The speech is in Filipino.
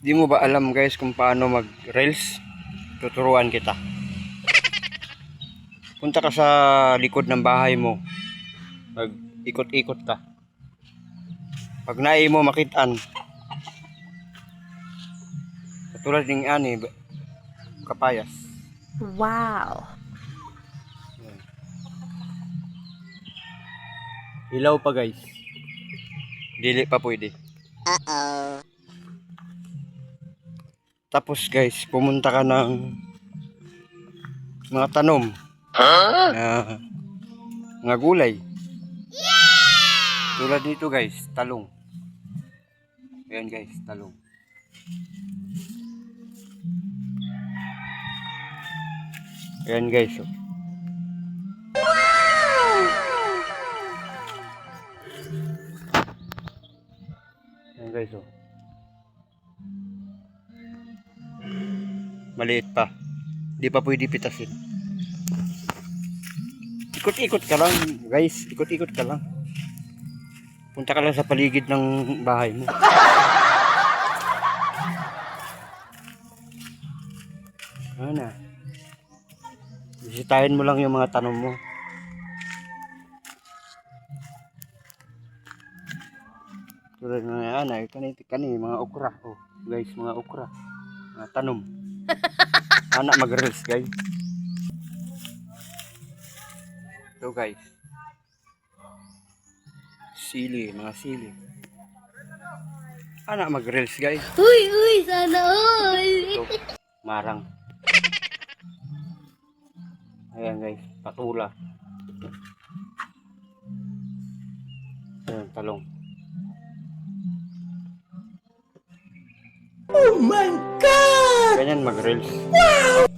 Di mo ba alam guys kung paano mag-reels? Tuturuan kita. Punta ka sa likod ng bahay mo. Mag-ikot-ikot ka. Pag nai mo makitaan. Katulad ng ani, kapayas. Wow. Ilaw pa guys. Dili pa pwede. Uh-oh. Tapos guys, pumunta ka ng mga tanom. Na mga gulay. Tulad dito guys, talong. Ayan guys, talong. Ayan guys. Oh. Ayan guys. Oh. Maliit pa. Di pa pwede pitasin. Ikot-ikot ka lang guys. Ikot-ikot ka lang. Punta ka lang sa paligid ng bahay mo. Ano na. Bisitahin mo lang yung mga tanong mo. Tulad ng anay, kani mga okra. Oh, guys, mga okra. Mga tanom. Anak mag-reels guys. Ito guys. Sili, mga sili. Anak mag-reels guys. Uy, sana all. Ito, marang. Ayan guys, patula. Ayan, talong. Oh my God! Ganyan mag-reels. Wow!